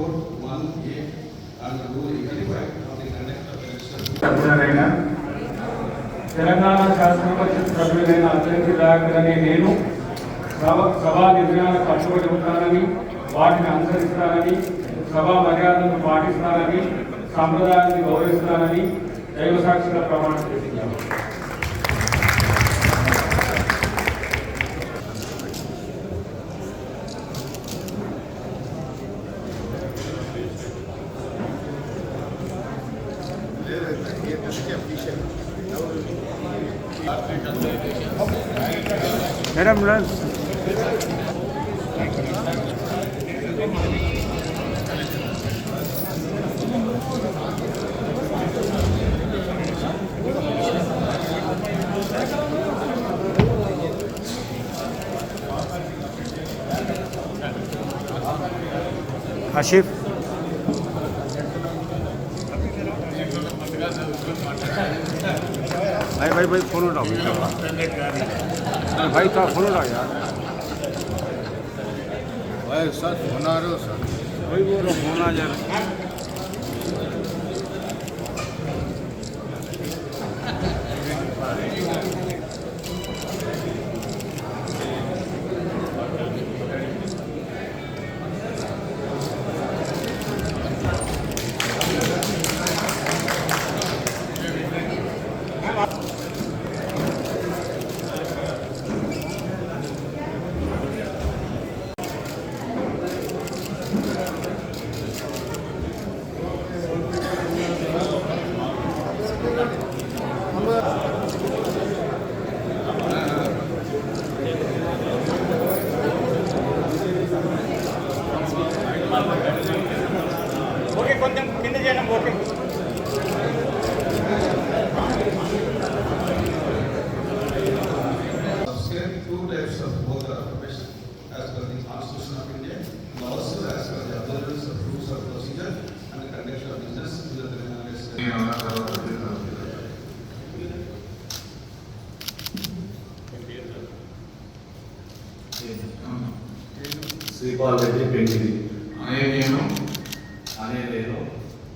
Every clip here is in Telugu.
4(1)(a) and Rule 85 of the Conduct of Election. Telangana శాసన పరిషత్ సభ్యులైన అత్యంత దాఖలని నేను సభా నిర్ణయాలకు కట్టుబడి ఉంటానని, వాటిని అనుసరిస్తానని, సభా మర్యాదలను పాటిస్తానని, సంప్రదాయాన్ని గౌరవిస్తానని దైవ సాక్షిగా ప్రమాణం చేస్తున్నాను. मैडम आशिफ भाई फोन उठाओ भाई का फोन उठाओ यार भाई सर बना रहे हो सर वही बोलो फोन आ जा रहा ఓకే కొంచెం కింద చేయడం okay two types of voter occupation as per the Constitution of India and also as per the observance of rules of procedure and the conduct of business in the Telangana state. Sripal Reddy Pengiri అనే నేను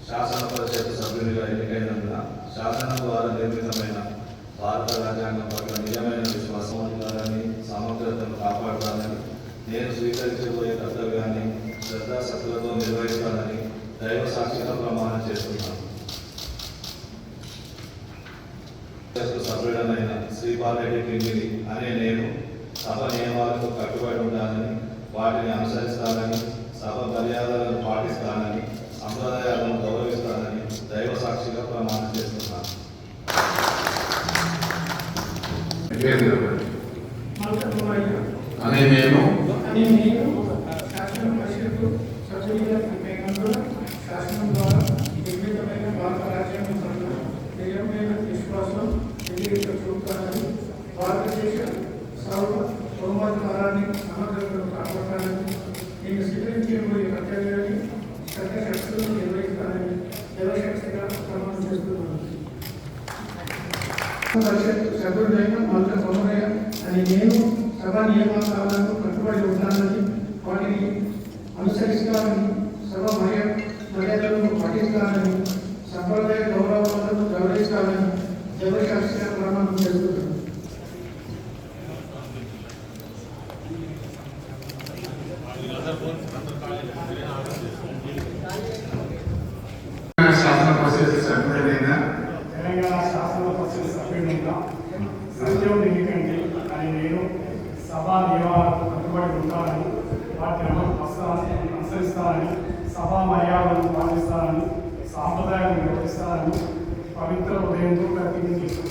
శాసన పరిషత్ సభ్యునిగా ఎన్నికైనందున శాసనం ద్వారా నిర్మితమైన భారత రాజ్యాంగం పట్ల నిజమైన విశ్వాసాన్ని సమగ్రతను కాపాడుతానని, నేను స్వీకరించబోయే కర్తవ్యాన్ని శ్రద్ధాశక్తులతో నిర్వహిస్తానని దైవ సాక్షిగా ప్రమాణం చేస్తున్నాను. సభ్యుడనైన శ్రీపాల్ రెడ్డి పెంగిరి అనే నేను సభ నియమాలకు కట్టుబడి ఉంటానని, వాటిని అనుసరిస్తానని, సభ మర్యాదలను పాటిస్తానని, సంప్రదాయాలను గౌరవిస్తానని దైవ సాక్షిగా ప్రమాణం చేస్తున్నాను. అనే నేను శాసన పరిషత్తు సభ్యులుగా ఎన్నికైనందున శాసనం ద్వారా నిర్మితమైన భారత రాజ్యాంగం పట్ల నిజమైన విశ్వాసం చూపుతానని, భారతదేశ సార్వభౌమాధికారాన్ని సమగ్రతను కాపాడాలని, నేను స్వీకరించబోయే కర్తవ్యాన్ని శ్రద్ధశక్తులను నిర్వహిస్తానని దైవశక్తిగా ప్రమాణం చేస్తున్నాను. పరిషత్ సభ్యుడైన మల్క సోమయ్య అని నేను సభా నియమాలకు కట్టుబడి ఉంటానని, వాటిని అనుసరిస్తానని, సభ మర్యాదలను పాటిస్తానని, సంప్రదాయ గౌరవాలను గౌరవిస్తానని దైవశాస్త్ర ప్రమాణం చేస్తున్నాను. శాసన పరిషత్ సభ్యుడైన తెలంగాణ శాసన పరిషత్ సభ్యునిగా సత్యం ఎన్నికండి అని నేను సభా నియమాలకు కట్టుబడి ఉంటానని, వాటిని అనుసరిస్తానని, సభా మర్యాదలను పాటిస్తానని, సాంప్రదాయాలను నిర్వహిస్తానని పవిత్ర ఉదయంతో ప్రతిజ్ఞ చేస్తున్నాను.